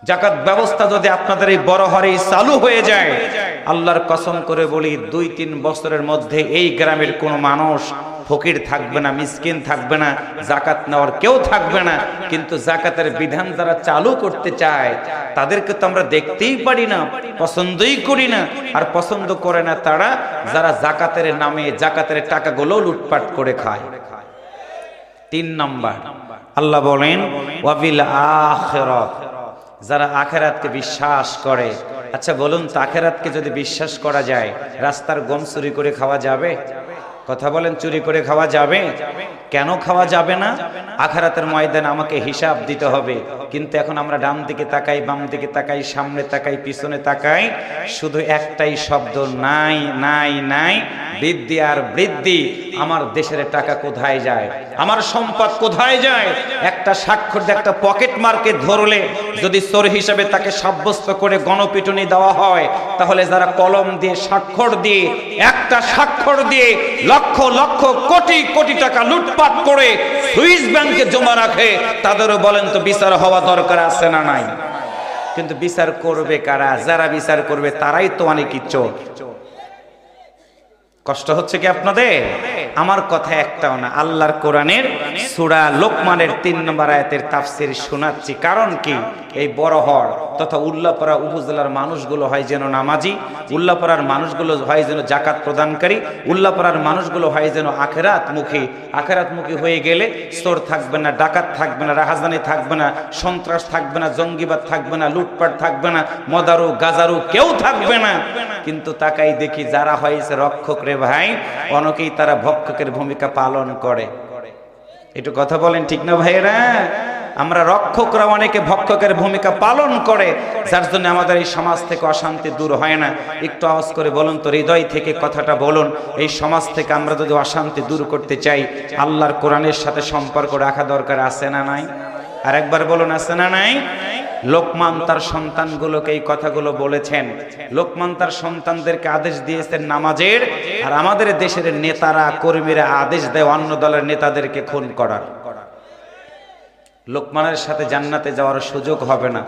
জাকাত ব্যবস্থা যদি আপনাদের এই বড় হারে চালু হয়ে যায়, আল্লাহর কসম করে বলি 2-3 বছরের মধ্যে এই গ্রামের কোনো মানুষ ফকির থাকবে না, মিসকিন থাকবে না, জাকাত নেওয়ার কেউ থাকবে না। কিন্তু জাকাতের বিধান যারা চালু করতে চায় তাদেরকে তো আমরা দেখতেই পারি না, পছন্দই করি না। আর পছন্দ করে না তারা যারা জাকাতের নামে জাকাতের টাকাগুলো লুটপাট করে খায়। 3 নাম্বার, আল্লাহ বলেন ওয়াবিল আখিরাত, যারা আখিরাতকে বিশ্বাস করে। আচ্ছা বলুন তো, আখিরাতকে যদি বিশ্বাস করা যায়, রাস্তার গম চুরি করে খাওয়া যাবে? কথা বলেন, চুরি করে খাওয়া যাবে? কেন খাওয়া যাবে না? আখিরাতের ময়দানে আমাকে হিসাব দিতে হবে। কিন্তু এখন আমরা ডান দিকে তাকাই, বাম দিকে তাকাই, সামনে তাকাই, পিছনে তাকাই, শুধু একটাই শব্দ, নাই নাই নাই, বৃদ্ধি আর বৃদ্ধি। আমার দেশের টাকা কোথায় যায়, আমার সম্পদ কোথায় যায়? একটা স্বাক্ষর দিয়ে একটা পকেট মার্কে ধরলে যদি চোর হিসেবে তাকে সাব্যস্ত করে গণপিটুনি দেওয়া হয়, তাহলে যারা কলম দিয়ে স্বাক্ষর দিয়ে, একটা স্বাক্ষর দিয়ে লক্ষ লক্ষ কোটি কোটি টাকা লুটপাট করে সুইস ব্যাংকে জমা রাখে, তাদেরও বলেন তো বিচার হওয়া দরকার আছে না নাই? কিন্তু বিচার করবে কারা? যারা বিচার করবে তারাই তো অনেক চোর। কষ্ট হচ্ছে কি আপনাদের? আমার কথা একটাও না। আল্লাহর কোরআনের সূরা লোকমানের 3 নম্বর আয়াতের তাফসীর শোনাচ্ছি। কারণ কি, এই বড়হর তথা উল্লাপাড়া উপজেলার মানুষগুলো হয় যেন নামাজি, উল্লাপাড়ার মানুষগুলো হয় যেন জাকাত প্রদানকারী, উল্লাপাড়ার মানুষগুলো হয় যেন আখিরাতমুখী। আখিরাতমুখী হয়ে গেলে চোর থাকবে না, ডাকাত থাকবে না, রাহাজানি থাকবে না, সন্ত্রাস থাকবে না, জঙ্গিবাদ থাকবে না, লুটপাট থাকবে না, মদারু গাজারু কেউ থাকবে না। কিন্তু তাকাই দেখি যারা হয়েছে রক্ষক রে ভাই, অনেকেই তারা ভক্ষকের ভূমিকা পালন করে। একটু কথা বলেন ঠিক না ভাইরা? আমরা রক্ষকরা অনেকে ভক্ষকের ভূমিকা পালন করে, যার জন্য আমাদের এই সমাজ থেকে অশান্তি দূর হয় না। একটু আওয়াজ করে বলুন তো, হৃদয় থেকে কথাটা বলুন। এই সমাজ থেকে আমরা যদি অশান্তি দূর করতে চাই, আল্লাহর কোরআনের সাথে সম্পর্ক রাখা দরকার আছে না নাই? আরেকবার বলুন, আছে না নাই? লোকমান তার সন্তানগুলোকে এই কথাগুলো বলেছেন। লোকমান তার সন্তানদেরকে আদেশ দিয়েছেন নামাজের, আর আমাদের দেশের নেতারা কর্মীরা আদেশ দেয় অন্য দলের নেতাদেরকে খুন করার। লোকমানের সাথে জান্নাতে যাওয়ার সুযোগ হবে না।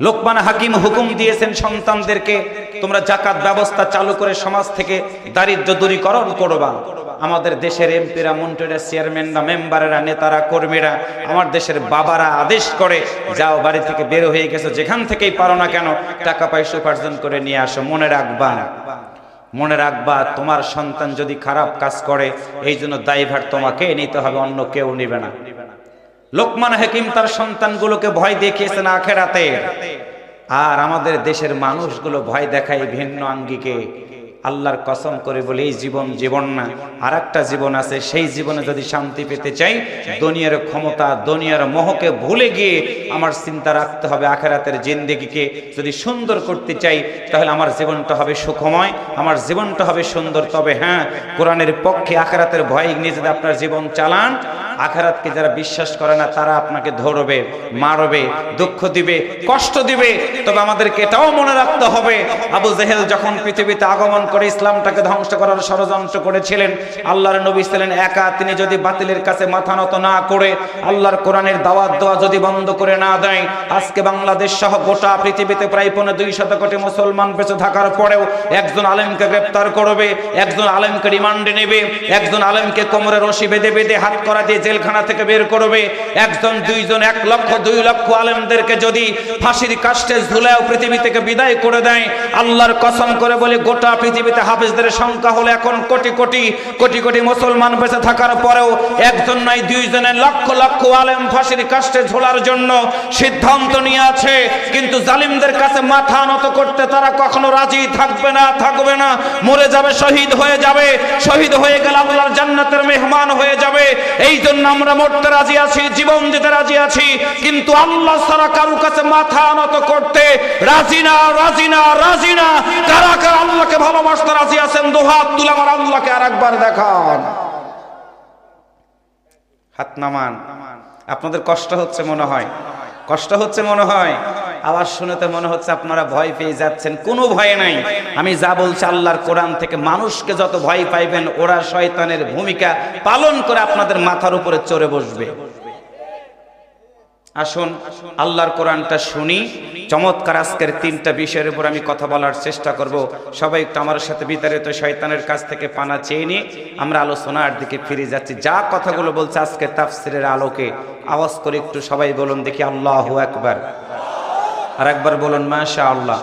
লোকমান হাকিম হুকুম দিয়েছেন সন্তানদেরকে, তোমরা জাকাত ব্যবস্থা চালু করে সমাজ থেকে দারিদ্র দূরীকরণ করবা। আমাদের দেশের এমপিরা, মন্ত্রীরা, চেয়ারম্যানরা, মেম্বারেরা, নেতারা, কর্মীরা, আমার দেশের বাবারা আদেশ করে, যাও বাড়ি থেকে বের হয়ে গেছো, যেখান থেকেই পারো না কেন টাকা পয়সা উপার্জন করে নিয়ে আসো। মনে রাখবা, মনে রাখবা, তোমার সন্তান যদি খারাপ কাজ করে, এই জন্য দায়ভার তোমাকে নিতে হবে, অন্য কেউ নেবে না। লোকমান হাকিম তার সন্তানগুলোকে ভয় দেখিয়েছেন আখিরাতে, আর আমাদের দেশের মানুষগুলো ভয় দেখায় ভিন্ন আঙ্গিকে। আল্লাহর কসম করে বলে, এই জীবন জীবন না, আর একটা জীবন আছে। সেই জীবনে যদি শান্তি পেতে চাই, দুনিয়ার ক্ষমতা, দুনিয়ার মোহকে ভুলে গিয়ে আমার চিন্তা রাখতে হবে আখিরাতের জিন্দেগিকে যদি সুন্দর করতে চাই, তাহলে আমার জীবনটা হবে সুখময়, আমার জীবনটা হবে সুন্দর। তবে হ্যাঁ, কোরআনের পক্ষে আখিরাতের ভয় নিয়ে যদি আপনার জীবন চালান, আখিরাতকে যারা বিশ্বাস করে না তারা আপনাকে ধরবে, মারবে, দুঃখ দিবে, কষ্ট দিবে। তবে আমাদেরকে এটাও মনে রাখতে হবে, আবু জেহেল যখন পৃথিবীতে আগমন করে ইসলামটাকে ধ্বংস করার ষড়যন্ত্র করেছিলেন, আল্লাহর নবী ছিলেন একা। তিনি যদি বাতিলের কাছে মাথা নত না করে, আল্লাহর কোরআনের দাওয়াত দেওয়া যদি বন্ধ করে না দেয়, আজকে বাংলাদেশ সহ গোটা পৃথিবীতে প্রায় 250 কোটি মুসলমান বেঁচে থাকার পরেও একজন আলেমকে গ্রেফতার করবে, একজন আলেমকে রিমান্ডে নেবে, একজন আলেমকে কোমরে রশি বেঁধে বেঁধে হাত করা দিয়ে জেলখানা থেকে বের করবে, একজন, দুইজন, 1 লক্ষ 2 লক্ষ আলেমদেরকে যদি ফাঁসির কাস্টে ঝুলায় পৃথিবী থেকে বিদায় করে দেয়, আল্লাহর কসম করে বলে গোটা পৃথিবীতে হাফেজদের সংখ্যা হলো এখন কোটি কোটি কোটি কোটি মুসলমান বেঁচে থাকার পরেও একজন নয়, 2 জনের, লক্ষ লক্ষ আলেম ফাঁসির কাস্টে ঝোলার জন্য সিদ্ধান্ত নিয়ে আছে। কিন্তু জালিমদের কাছে মাথা নত করতে তারা কখনো রাজি থাকবে না, থাকবে না। মরে যাবে, শহীদ হয়ে যাবে, শহীদ হয়ে গেলে আল্লাহর জান্নাতের মেহমান হয়ে যাবে। এই জন্য আমরা মরতে রাজি আছি, জীবন দিতে রাজি আছি, কিন্তু আল্লাহ ছাড়া কারো কাছে মাথা নত করতে রাজি না, রাজি না, রাজি না। কারা কারা আল্লাহকে ভালোবাসতে রাজি আছেন? দুহাত তুলে আমার আল্লাহকে আরেকবার দেখান, হাত নামান। আপনাদের কষ্ট হচ্ছে মনে হয়, কষ্ট হচ্ছে মনে হয়, আওয়াজ শুনেতে মনে হচ্ছে আপনারা ভয় পেয়ে যাচ্ছেন। কোনো ভয় নাই। আমি যা বলছি আল্লাহর কোরআন থেকে, মানুষকে যত ভয় পাইবেন ওরা শয়তানের ভূমিকা পালন করে আপনাদের মাথার উপরে চড়ে বসবে। আসুন আল্লাহর কোরআনটা শুনি। চমৎকার আজকের তিনটা বিষয়ের উপর আমি কথা বলার চেষ্টা করব। সবাই একটু আমার সাথে বিতাড়িত শয়তানের কাছ থেকে পানা চেয়ে নিয়ে আমরা আলোচনার দিকে ফিরে যাচ্ছি। যা কথাগুলো বলছে আজকে তাফসিরের আলোকে আওয়াজ করে একটু সবাই বলুন দেখি আল্লাহু আকবার। আর একবার বলুন মাশাআল্লাহ।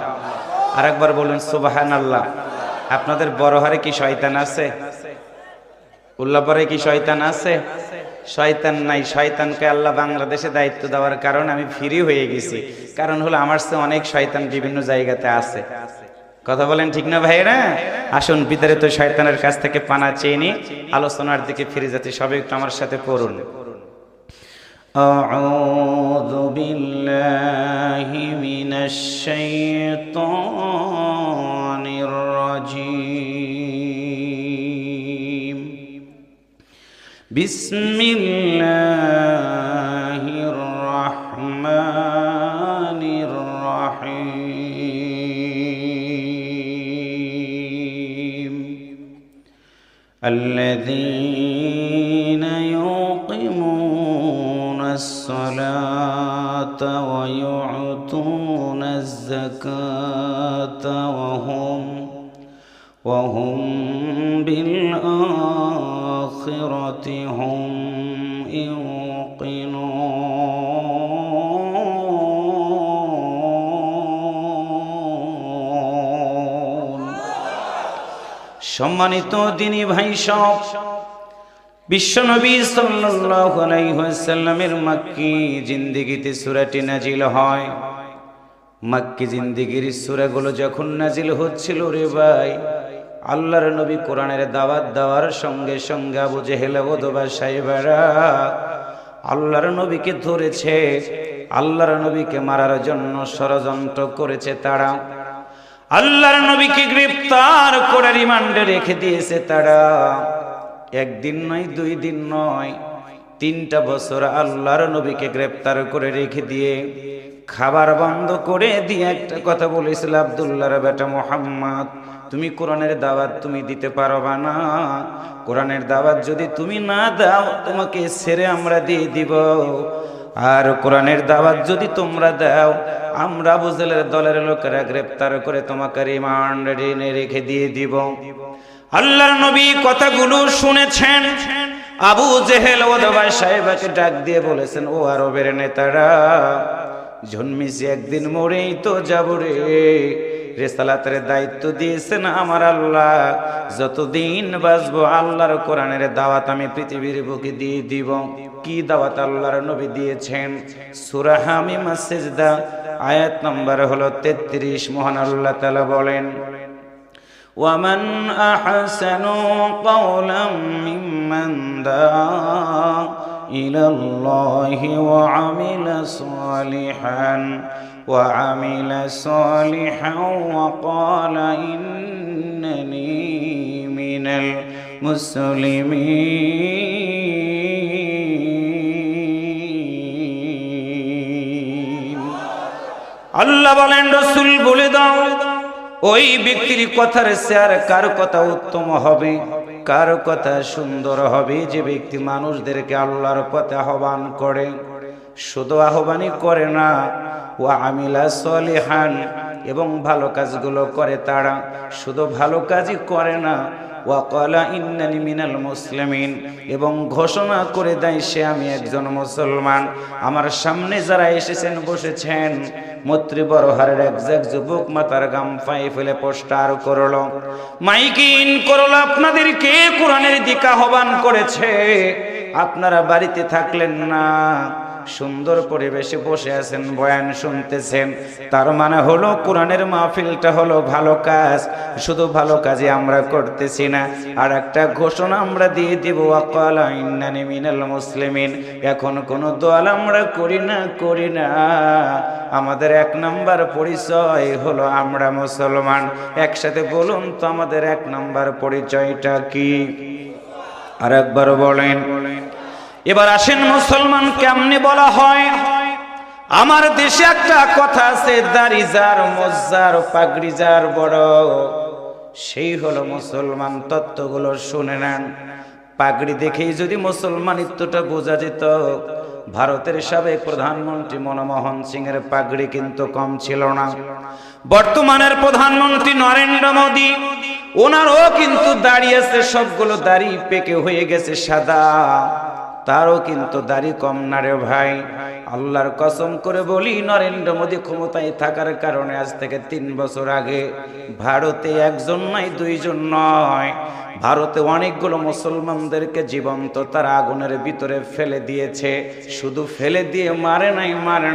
আর একবার বলুন সুবহানাল্লাহ। আপনাদের বড়হারে কি শয়তান আছে? উল্লাপাড়ায় কি শয়তান আছে? শয়তান নাই। শয়তানকে আল্লাহ বাংলাদেশে দায়িত্ব দেওয়ার কারণ আমি ফ্রি হয়ে গেছি। কারণ হলো আমার চেয়ে অনেক শয়তান বিভিন্ন জায়গাতে আছে। কথা বলেন ঠিক না ভাইরা? আসুন বিতাড়িত শয়তানের কাছ থেকে পানা চেয়ে নিয়ে আলোচনার দিকে ফিরে যাচ্ছি। সবাই একটু আমার সাথে পড়ুন। আউযু বিল্লাহি মিনাশ শাইতানির রাজীম। বিসমিল্লাহির রহমানির রহিম। আল্লাযীনা ইউকিমুনাস সালাতা ওয়া ইউতুনাজ যাকাতা ওয়া হুম বিল আখিরাতি হুম ইউকিনুন। সম্মানিত দিনী ভাই সব, বিশ্বনবী সাল্লাল্লাহু আলাইহি ওয়াসাল্লামের মক্কি জিন্দেগিতে সূরাটি নাজিল হয়। মক্কি জিন্দেগির সূরাগুলো যখন নাজিল হচ্ছিল রে ভাই, আল্লাহর নবী কোরআনের দাওয়াত দেওয়ার সঙ্গে সঙ্গে আবু জেহেল ওদবা সাহেবেরা আল্লাহর নবীকে ধরেছে, আল্লাহর নবীকে মারার জন্য ষড়যন্ত্র করেছে। তারা আল্লাহর নবীকে গ্রেফতার করে রিমান্ডে রেখে দিয়েছে। তারা একদিন নয়, 2 দিন নয়, 3টা বছর আল্লাহর নবীকে গ্রেফতার করে রেখে দিয়ে খাবার বন্ধ করে দিয়ে একটা কথা বলেছিল, আব্দুল্লাহর বেটা মুহাম্মদ, তুমি কোরআনের দাওয়াত তুমি দিতে পারবা না। কোরআনের দাওয়াত যদি তুমি না দাও তোমাকে ছেড়ে আমরা দিয়ে দিব। আর কোরআনের দাওয়াত যদি তোমরা দাও আমরা আবু জেহেলের দলের লোকেরা গ্রেফতার করে তোমাকে রিমান্ডে রেখে দিয়ে দিব। আল্লাহর নবী কথাগুলো শুনেছেন। আবু জেহেল ওদবা সাহেবকে ডাক দিয়ে বলেছেন, ও আরবের নেতারা, জন্মেছি একদিন মরেই তো যাব রে। রিসালাতের দায়িত্ব দিয়েছেন আমার আল্লাহ, যতদিন বাঁচবো আল্লাহর কোরআনের দাওয়াত আমি পৃথিবীর বুকে দিয়ে দিব। কি দাওয়াত আল্লাহর নবী দিয়েছেন? সূরা হামিম সিজদা আয়াত নম্বর হলো 33। মহান আল্লাহ তাআলা বলেন, ومن أحسن قولا ممن دعا إلى الله وعمل صالحا وقال إنني من المسلمين। আল্লাহ বলেন, রাসূল বলে দাও ওই ব্যক্তির কথার চেয়ে কার কথা উত্তম হবে, কার কথা সুন্দর হবে, যে ব্যক্তি মানুষদেরকে আল্লাহর পথে আহ্বান করে, শুধু আহ্বানই করে না, ওয়া আমিলা সলিহান, এবং ভালো কাজগুলো করে। তারা শুধু ভালো কাজই করে না, ওয়া ক্বালা ইন্নানি মিনাল মুসলিমিন, এবং ঘোষণা করে দেয় সে আমি একজন মুসলমান। আমার সামনে যারা এসেছেন বসেছেন, মৈত্রী বড়হারের একজাক যুবক মাথার গাম পায়ে ফেলে পোস্টার করলো, মাইকিং করলো, আপনাদেরকে কোরআনের দিকে আহ্বান করেছে। আপনারা বাড়িতে থাকলেন না, সুন্দর পরিবেশে বসে আছেন, বয়ান শুনতেছেন। তার মানে হলো কোরআনের মাহফিলটা হলো ভালো কাজ, শুধু ভালো কাজই আমরা করতেছি না, আর একটা ঘোষণা আমরা দিয়ে দিব, ওয়াকালা ইন্নানি মিনাল মুসলিমিন। এখন কোনো দোয়াল আমরা করি না, আমাদের 1 নাম্বার পরিচয় হলো আমরা মুসলমান। একসাথে বলুন তো, আমাদের 1 নাম্বার পরিচয়টা কি? আর একবার বলেন। এবার আসেন, মুসলমান কেমনে বলা হয়? আমার দেশে একটা কথা আছে, দাড়ি যার, মোজ্জার, পাগড়ি যার বড়, সেই হলো মুসলমান। তত্ত্বগুলো শুনে নেন। পাগড়ি দেখেই যদি মুসলমানিত্বটা বোঝা যেত, ভারতের সাবেক প্রধানমন্ত্রী মনমোহন সিং এর পাগড়ি কিন্তু কম ছিল না। বর্তমানের প্রধানমন্ত্রী নরেন্দ্র মোদী, ওনারও কিন্তু দাড়ি আছে, সবগুলো দাড়ি পেকে হয়ে গেছে সাদা, তারও কিন্তু দাড়ি কম না রে ভাই। আল্লাহর কসম করে বলি, নরেন্দ্র মোদী ক্ষমতায় থাকার কারণে আজ থেকে 3 বছর আগে ভারতে একজন নয়, 2 জন নয়, ভারতে অনেকগুলো মুসলমানদেরকে জীবন্ত তারা আগুনের ভিতরে ফেলে দিয়েছে। শুধু ফেলে দিয়ে মারে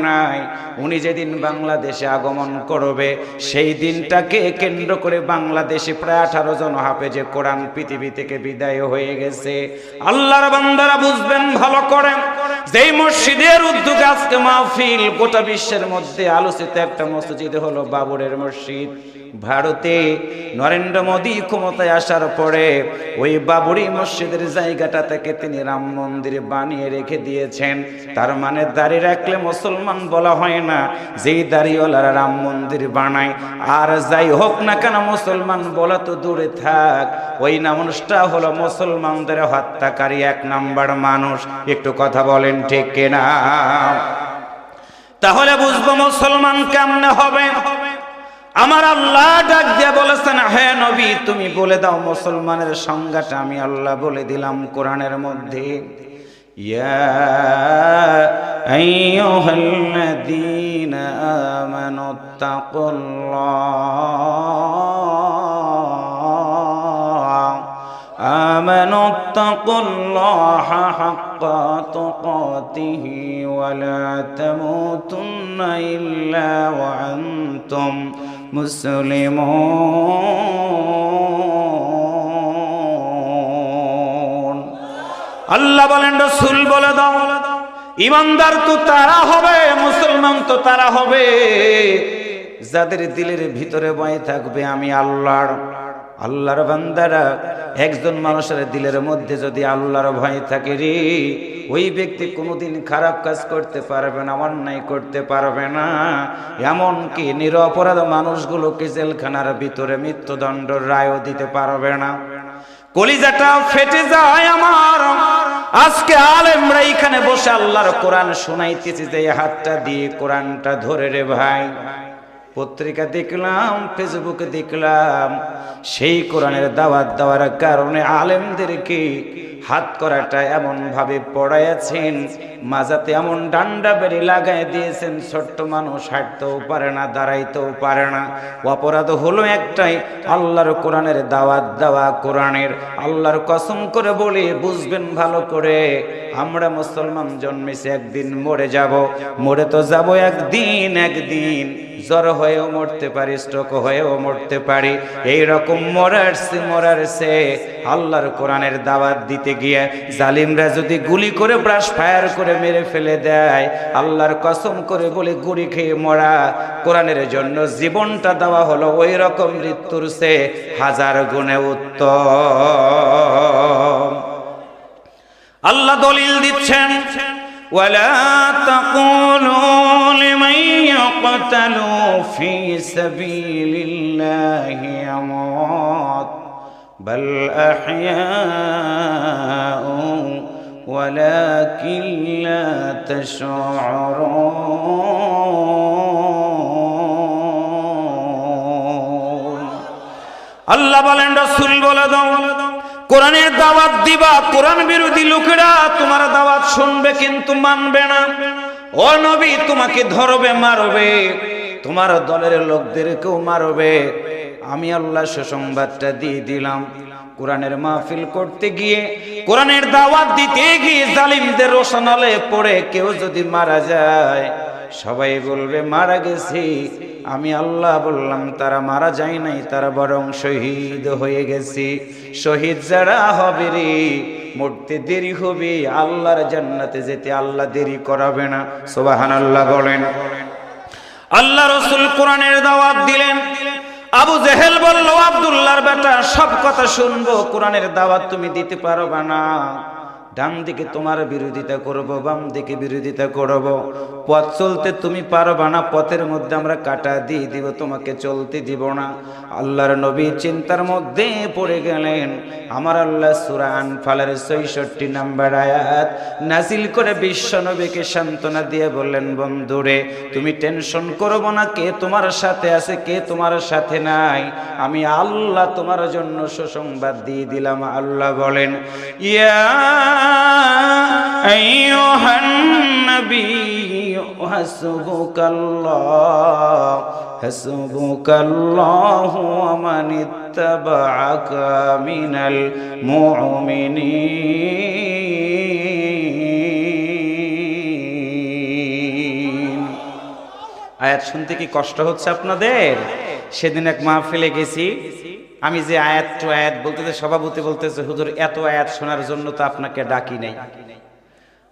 নাই, উনি যেদিন বাংলাদেশে আগমন করবে সেই দিনটাকে কেন্দ্র করে বাংলাদেশে প্রায় 18 জন হাফেজে কোরআন পৃথিবী থেকে বিদায় হয়ে গেছে। আল্লাহর বান্দারা বুঝবেন ভালো করে, যেই মসজিদের উদ্যোগে আজকে মাহফিল, গোটা বিশ্বের মধ্যে আলোচিত একটা মসজিদ হলো বাবরের মসজিদ। ভারতে নরেন্দ্র মোদী ক্ষমতায় আসার পরে ওই বাবরি মসজিদের জায়গাটা থেকে তিনি রাম মন্দির বানিয়ে রেখে দিয়েছেন। তার মানে দাড়ি রাখলে মুসলমান বলা হয় না, যেই দাড়িওয়ালারা রাম মন্দির বানায়, আর যাই হোক না কেন মুসলমান বলা তো দূরে থাক, ওই মানুষটা হলো মুসলমানদের হত্যাকারী 1 নাম্বার মানুষ। একটু কথা বলেন ঠিক কিনা? তাহলে বুঝবো মুসলমান কেমনে হবে। আমার আল্লাহ ডাক দিয়ে বলেছেন, হে নবী তুমি বলে দাও মুসলমানের সংজ্ঞাটা। আমি আল্লাহ বলে দিলাম কোরআনের মধ্যে, ইয়া আইয়ুহাল্লাযীনা আমানুত্তাকুল্লাহা হাক্কা তুকাতিহি ওয়া লা তামুতুন্না ইল্লা ওয়া আনতুম মুসলিমুন। আল্লাহ বলেন, রাসূল বলে দাও, ইমানদার তো তারা হবে, মুসলমান তো তারা হবে যাদের দিলের ভিতরে ভয় থাকবে আমি আল্লাহর। আল্লাহর বান্দারা, একজন মানুষের দিলের মধ্যে যদি আল্লাহর ভয় থাকে রে, ওই ব্যক্তি কোনোদিন খারাপ কাজ করতে পারবে না, অন্যায় করতে পারবে না। এমনকি নিরপরাধ মানুষগুলোকে জেলখানার ভিতরে মৃত্যুদণ্ডের রায়ও দিতে পারবে না। কলিজাটা ফেটে যায় আমার। আজকে আলেমরা এখানে বসে আল্লাহর কোরআন শোনাইতেছে, যে হাতটা দিয়ে কোরআনটা ধরে রে ভাই, পত্রিকা দেখলাম, ফেসবুকে দেখলাম, সেই কোরআনের দাওয়াত দেওয়ার কারণে আলেমদেরকে হাত করাটা এমন ভাবে পড়াইয়াছেন, মাজাতে এমন ডান্ডা বেড়ি লাগাই দিয়েছেন, ছোট্ট মানুষ হাঁটতেও পারে না, দাঁড়াইতেও পারে না। অপরাধ হলো একটাই, আল্লাহর কোরআনের দাওয়াত দেওয়া। কোরআনের আল্লাহর কসম করে বলে বুঝবেন ভালো করে, আমরা মুসলমান জন্মেছে, একদিন মরে যাব, মরে তো যাব একদিন, জ্বর হয়েও মরতে পারি, স্ট্রোক হয়েও মরতে পারি। এইরকম মরার সে আল্লাহর কোরআনের দাওয়াত দিতে গিয়ে জালিমরা যদি গুলি করে ব্রাশ ফায়ার করে মেরে ফেলে দেয়, আল্লাহর কসম করে বলে গুলি খেয়ে মরা কোরআনের জন্য জীবনটা দেওয়া হলো ওই রকম মৃত্যুর সে 1000 গুণে উত্তম। আল্লাহ দলিল দিচ্ছেন, ওয়ালা তাকুলু লিমান ইয়াকতালু ফি সাবিলিল্লাহি আমওয়াত বাল আহইয়াউ ওয়ালাকিন লা তাশউরুন। আল্লাহ বলেন, রাসূল বলে দাও, কোরআনের দাওয়াত দিবা, কোরআন বিরোধী লোকেরা তোমার দাওয়াত শুনবে কিন্তু মানবে না। ও নবী, তোমাকে ধরবে, মারবে, তোমার দলের লোকদেরকেও মারবে। আমি আল্লাহ সুসংবাদটা দিয়ে দিলাম। কোরআনের মাহফিল করতে গিয়ে, কোরআনের দাওয়াত দিতে গিয়ে জালিমদের রোশনালে পড়ে কেউ যদি মারা যায়, সবাই বলবে মারা গেছে। আমি আল্লাহ বললাম তারা মারা যায় নাই, তারা বরং শহীদ হয়ে গেছে। শহীদ যারা হবে রে, মরতে দেরি হবে, আল্লাহর জান্নাতে যেতে আল্লাহ দেরি করাবে না। সুবহানাল্লাহ বলেন। আল্লাহ রাসূল কোরআনের দাওয়াত দিলেন। আবু জেহেল বলল, আব্দুল্লাহর বেটা, সব কথা শুনবো, কোরআনের দাওয়াত তুমি দিতে পারবে না। ডান দিকে তোমার বিরোধিতা করব, বাম দিকে বিরোধিতা করব। পথ চলতে তুমি পারবা না, পথের মধ্যে আমরা কাটা দিয়ে দিব, তোমাকে চলতে দিব না। আল্লাহর নবী চিন্তার মধ্যে পড়ে গেলেন। আমার আল্লাহ সূরা আনফালের ৬৬ নম্বর আয়াত নাজিল করে বিশ্ব নবীকে সান্ত্বনা দিয়ে বললেন, বন্ধুরে তুমি টেনশন করবো না, কে তোমার সাথে আছে কে তোমার সাথে নাই, আমি আল্লাহ তোমার জন্য সুসংবাদ দিয়ে দিলাম। আল্লাহ বলেন, ইয়া আইয়ুহান নাবিয়্যু হাসবুকাল্লাহ হাসবুকাল্লাহু ওয়া মান ইত্তাবা'আকা মিনাল মুমিনিন। আয়াত শুনতে কি কষ্ট হচ্ছে আপনাদের? সেদিন এক মাহফিলে গেছি, আমি যে আয়াত বলতেছে, সভাপতি বলতেছে, হুজুর এত আয়াত শোনার জন্য তো আপনাকে ডাকি নাই।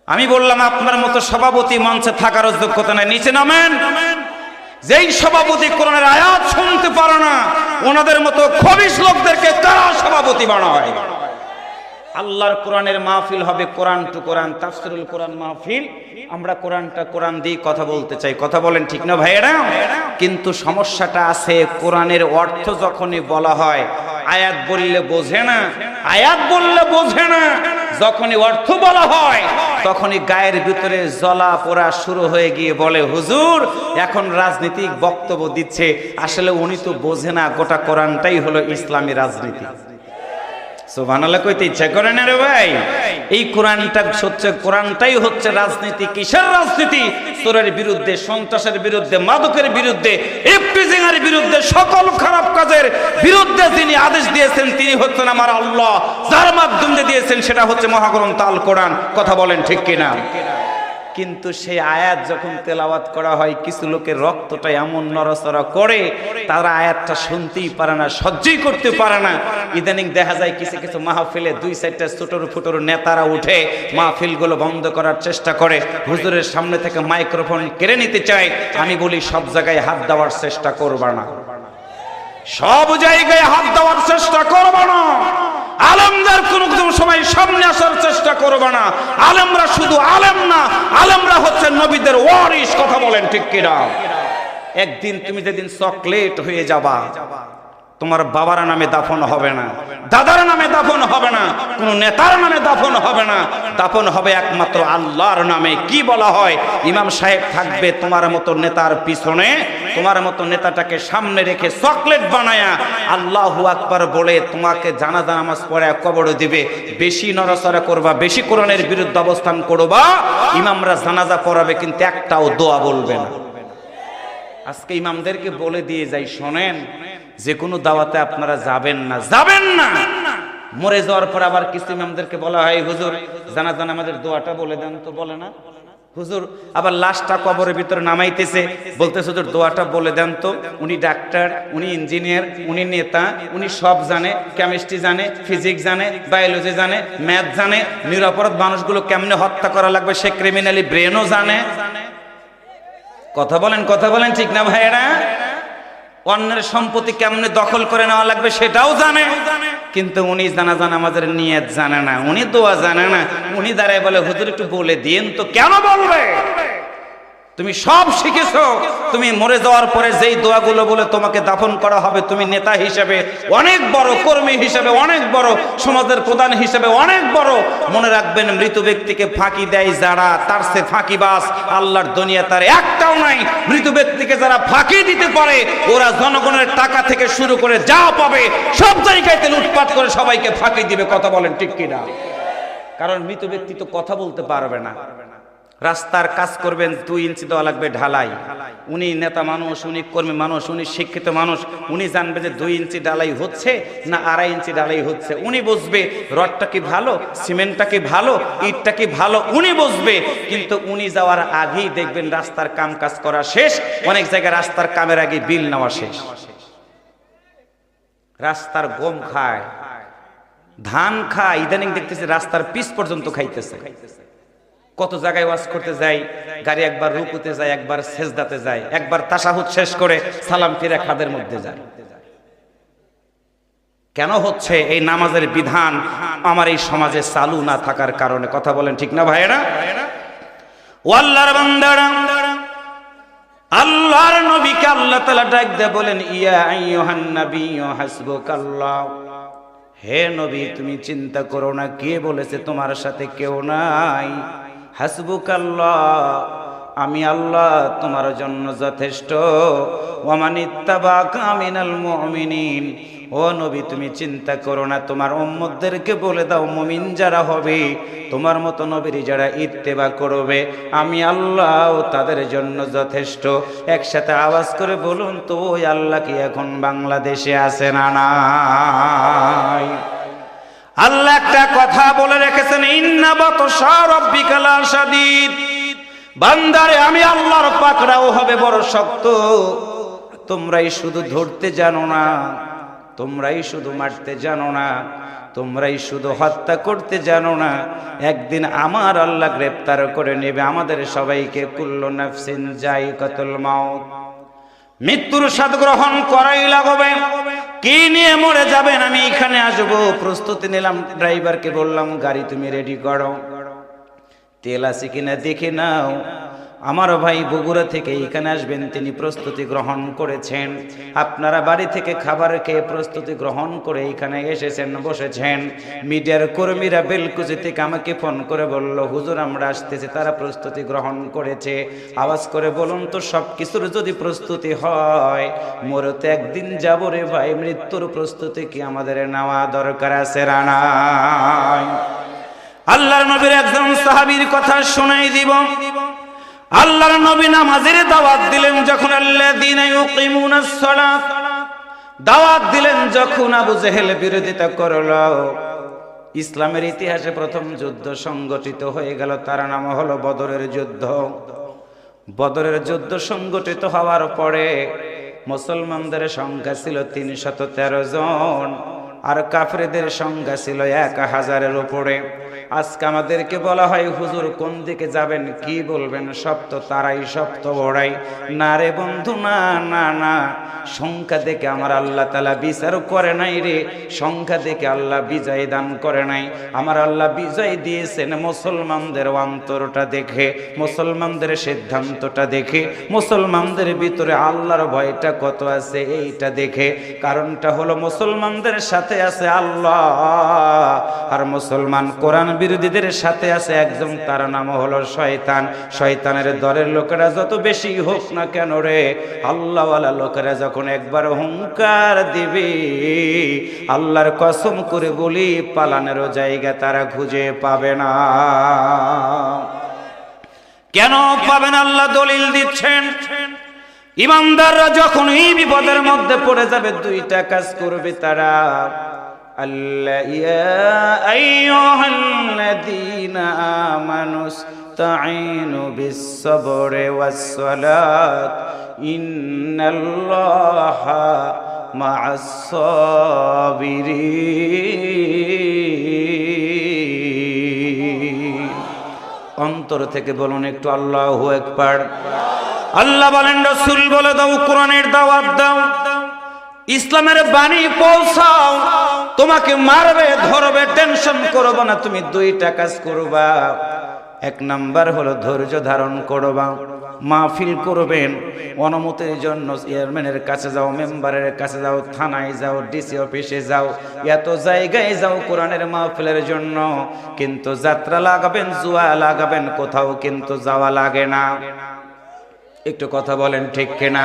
আমি বললাম, আপনার মতো সভাপতি মঞ্চে থাকার যোগ্যতা নাই, নিচে নামেন। যেই সভাপতি কোরআনের আয়াত শুনতে পারে না, ওনাদের মতো খবিশ লোকদেরকে কারা সভাপতি বানায়? আল্লাহর কোরআনের মাহফিল হবে, কোরআন টু কোরআন, তাফসীরুল কোরআন মাহফিল। আমরা কোরআন দিয়ে কথা বলতে চাই, কথা বলেন ঠিক না ভাইয়েরা? কিন্তু সমস্যাটা আছে, কোরআনের অর্থ যখনই বলা হয়, আয়াত বললে বোঝে না, আয়াত বললে বোঝে না। যখনই অর্থ বলা হয় তখনই গায়ের ভিতরে জ্বলা পোড়া শুরু হয়ে গিয়ে বলে, হুজুর এখন রাজনীতিক বক্তব্য দিচ্ছে। আসলে উনি তো বোঝে না, গোটা কোরআনটাই হলো ইসলামী রাজনীতি। সুবহানাল্লাহ কইতে ইচ্ছা করে না রে ভাই? এই কোরআনটাই হচ্ছে রাজনীতি। কিসের রাজনীতি? চোরের বিরুদ্ধে, সন্ত্রাসের বিরুদ্ধে, মাদকের বিরুদ্ধে, ইফটিজিং এর বিরুদ্ধে, সকল খারাপ কাজের বিরুদ্ধে যিনি আদেশ দিয়েছেন তিনি হচ্ছেন আমার আল্লাহ। যার মাধ্যমে দিয়েছেন সেটা হচ্ছে মহাগ্রন্থ আল কোরআন। কথা বলেন ঠিক কিনা? কিন্তু সেই আয়াত যখন তেলাওয়াত করা হয়, কিছু লোকের রক্তটা এমন নড়াচড়া করে, তারা আয়াতটা শুনতেই পারে না, সহ্যই করতে পারে না। ইদানিং দেখা যায় কিছু কিছু মাহফিলে ২-৪টা ছোটর ফুটর নেতারা উঠে মাহফিলগুলো বন্ধ করার চেষ্টা করে, হুজুরের সামনে থেকে মাইক্রোফোন কেড়ে নিতে চায়। আমি বলি, সব জায়গায় হাত দেওয়ার চেষ্টা করবা না, সব জায়গায় হাত দেওয়ার চেষ্টা করবা না। আলেমদের কোনো সময় সামনে আসার চেষ্টা করবে না। আলেমরা শুধু আলেম না, আলেমরা হচ্ছে নবীদের ওয়ারিস। কথা বলেন ঠিক কিনা? একদিন তুমি যেদিন চকলেট হয়ে যাবা, তোমার বাবার নামে দাফন হবে না, দাদার নামে দাফন হবে না, কোন নেতার নামে দাফন হবে না, দাফন হবে একমাত্র আল্লাহর নামে। কি বলা হয়? ইমাম সাহেব থাকবে তোমার মতো নেতার পিছনে, তোমার মতো নেতাটাকে সামনে রেখে চকলেট বানায়া আল্লাহু আকবার বলে তোমাকে জানাজা নামাজ পড়ায় কবরে দিবে। বেশি নড়াচড়া করবা, বেশি কোরআনের বিরুদ্ধে অবস্থান করবা, ইমামরা জানাজা পড়াবে কিন্তু একটাও দোয়া বলবে না। আজকে ইমামদেরকে বলে দিয়ে যাই, শোনেন, যে কোনো দাওয়াতে আপনারা যাবেন না, যাবেন না। মরে যাওয়ার পর আবার কিছু ইমামদেরকে বলা হয়, হুজুর জানাজা নামাজের দোয়াটা বলে দেন তো, বলে না। হুজুর আবার লাশটা কবরের ভিতরে নামাইতেছে, বলতেছে হুজুর দোয়াটা বলে দেন তো। উনি ডাক্তার, উনি ইঞ্জিনিয়ার, উনি নেতা, উনি সব জানে, কেমিস্ট্রি জানে, ফিজিক্স জানে, বায়োলজি জানে, ম্যাথ জানে, নিরপরাধ মানুষগুলো কেমনে হত্যা করা লাগবে সে ক্রিমিনালি ব্রেনও জানে। কথা বলেন ঠিক না ভাইয়েরা? অন্যের সম্পত্তি কেমনে দখল করে নেওয়া লাগবে সেটাও জানে। কিন্তু উনি জানাজা নামাজের নিয়ত জানে না, উনি দোয়া জানে না। উনি দাঁড়ায় বলে, হুজুর একটু বলে দিন তো। কেন বলবে? তুমি সব শিখেছো। তুমি মরে যাওয়ার পরে যেই দোয়াগুলো বলে তোমাকে দাফন করা হবে, তুমি নেতা হিসেবে অনেক বড়, কর্মী হিসেবে অনেক বড়, সমাজের প্রধান হিসেবে অনেক বড়। মনে রাখবেন, মৃত ব্যক্তিকে ফাঁকি দেয় যারা, তার সে ফাঁকিবাজ আল্লাহর দুনিয়া তার একটাও নাই। মৃত ব্যক্তিকে যারা ফাঁকি দিতে পারে, ওরা জনগণের টাকা থেকে শুরু করে যা পাবে সব জায়গায় লুটপাট করে সবাইকে ফাঁকি দিবে। কথা বলেন ঠিক কিনা? কারণ মৃত ব্যক্তি তো কথা বলতে পারবে না। রাস্তার কাজ করবেন, 2 ইঞ্চি দেওয়া লাগবে ঢালাই। উনি নেতা মানুষ, উনি কর্মী মানুষ, উনি শিক্ষিত মানুষ, উনি জানবে যে 2 ইঞ্চি ঢালাই হচ্ছে না 2.5 ইঞ্চি ঢালাই হচ্ছে। উনি বুঝবে রডটা কি ভালো, সিমেন্টটা কি ভালো, ইটটা কি ভালো, উনি বুঝবে। কিন্তু উনি যাওয়ার আগেই দেখবেন রাস্তার কাম কাজ করা শেষ। অনেক জায়গায় রাস্তার কামের আগে বিল নেওয়া শেষ। রাস্তার গম খায়, ধান খায়, ইদানিং দেখতেছে রাস্তার পিচ পর্যন্ত খাইতেছে। কত জায়গায় ওয়াজ করতে যাই, গাড়ি একবার রুকুতে যায়, একবার সেজদাতে যায়, একবার তাশাহুদ শেষ করে সালাম ফিরে খাদের মধ্যে যায়। কেন হচ্ছে? এই নামাজের বিধান আমার এই সমাজে চালু না থাকার কারণে। কথা বলেন ঠিক না ভাইয়েরা? ও আল্লাহর বান্দারা, আল্লাহর নবীকে আল্লাহ তাআলা ডাক দিয়ে বলেন, ইয়া আইয়ুহান নাবিয়্যু হাসবুকাল্লাহ, হে নবী তুমি চিন্তা করো না, কে বলেছে তোমার সাথে কেউ নাই। হাসবুকাল্লাহ, আমি আল্লাহ তোমার জন্য যথেষ্ট। ওয়া মান ইত্তাবাকা মিনাল মুমিনিন, ও নবী তুমি চিন্তা করো না, তোমার উম্মতদেরকে বলে দাও, মুমিন যারা হবে তোমার মতো নবীর যারা ইত্তেবা করবে, আমি আল্লাহ তাদের জন্য যথেষ্ট। একসাথে আওয়াজ করে বলুন তো, ওই আল্লাহ কি এখন বাংলাদেশে আছে না নাই? আল্লাহ একটা কথা বলে রেখেছেন, ইন্না বাতশা রাব্বিকা লাশাদীদ। বান্দারে আমি আল্লাহর পাকড়াও হবে বড় শক্ত। তোমরাই শুধু ধরতে জানো না, তোমরাই শুধু মারতে জানো না, তোমরাই শুধু হত্যা করতে জানো না, একদিন আমার আল্লাহ গ্রেফতার করে নেবে আমাদের সবাইকে। কুল্লু নাফসিন যায়িকাতুল মাউত, মৃত্যুর স্বাদ গ্রহণ করাই লাগবে। কি নিয়ে মরে যাবেন আমি এখানে আসবো, প্রস্তুতি নিলাম। ড্রাইভারকে বললাম, গাড়ি তুমি রেডি করো, তেল আছে কিনা দেখে নাও। আমার ভাই বগুড়া থেকে এখানে আসবেন, তিনি প্রস্তুতি গ্রহণ করেছেন। আপনারা বাড়ি থেকে খাবার খেয়ে প্রস্তুতি গ্রহণ করে এখানে এসেছেন, বসেছেন। মিডিয়ার কর্মীরা বেলকুচি থেকে আমাকে ফোন করে বলল, হুজুর আমরা আসতেছি। তারা প্রস্তুতি গ্রহণ করেছে। আওয়াজ করে বলুন তো, সব কিছুর যদি প্রস্তুতি হয়, মরতে একদিন যাব রে ভাই, মৃত্যুর প্রস্তুতি কি আমাদের নেওয়া দরকার আছে না নাই? আল্লাহর নবীর একজন সাহাবীর কথা শোনাই দিব। আল্লাহর নবী নামাজের দাওয়াত দিলেন যখন, আল্লাযীনা ইউকিমুনাস সালাত, দাওয়াত দিলেন যখন, আবু জেহেল বিরোধিতা করলো। ইসলামের ইতিহাসে প্রথম যুদ্ধ সংগঠিত হয়ে গেল, তার নাম হলো বদরের যুদ্ধ। বদরের যুদ্ধ সংগঠিত হওয়ার পরে মুসলমানদের সংখ্যা ছিল 313 জন, আর কাফেরদের সংখ্যা ছিল 1000-এর উপরে। আজকে আমাদেরকে বলা হয়, হুজুর কোন দিকে যাবেন, কি বলবেন? সব তো তারাই, সব তো ওরাই। না রে বন্ধু, না না না, সংখ্যা দেখে আমার আল্লাহ তাআলা বিচার করে নাই রে, সংখ্যা দেখে আল্লাহ বিজয় দান করে নাই। আমার আল্লাহ বিজয় দিয়েছেন মুসলমানদের অন্তরটা দেখে, মুসলমানদের সিদ্ধান্তটা দেখে, মুসলমানদের ভিতরে আল্লাহর ভয়টা কত আছে এইটা দেখে। কারণটা হলো মুসলমানদের সাথে আছে আল্লাহ, আর মুসলমান কোরআন বিরোধীদের সাথে আছে একজন, তার নাম হলো শয়তান। শয়তানের দলের লোকেরা যত বেশি হোক না কেন রে, আল্লাহওয়ালা লোকেরা যখন একবার হুঙ্কার দিবে, আল্লাহর কসম করে বলি, পালানেরও জায়গা তারা খুঁজে পাবে না। কেন পাবেন? আল্লাহ দলিল দিচ্ছেন, ইমানদাররা যখন এই বিপদের মধ্যে পড়ে যাবে, দুইটা কাজ করবে তারা। আল্লাহ ইয়া আইয়ুহাল্লাযীনা আমানুস্তাঈনু বিস-সাবরি ওয়াস-সালাত ইন্নাল্লাহা মা'আস-সাবিরিন। অন্তর থেকে বলুন একটু আল্লাহু আকবার। আল্লাহ বলেন, রাসূল বলে দাও, কোরআনের দাওয়াত দাও, ইসলামের বাণী পৌঁছাও। তোমাকে মারবে, ধরবে, টেনশন করবে না, তুমি দুইটা কাজ করবা। এক নাম্বার হলো ধৈর্য ধারণ করবা, মাহফিল করবেন, অনুমতির জন্য চেয়ারম্যানের কাছে যাও, মেম্বারের কাছে যাও, থানায় যাও, ডিসি অফিসে যাও, এত জায়গায় যাও কোরআনের মাহফিলের জন্য। কিন্তু যাত্রা লাগাবেন, জুয়া লাগাবেন, কোথাও কিন্তু যাওয়া লাগে না। একটু কথা বলেন ঠিক কিনা?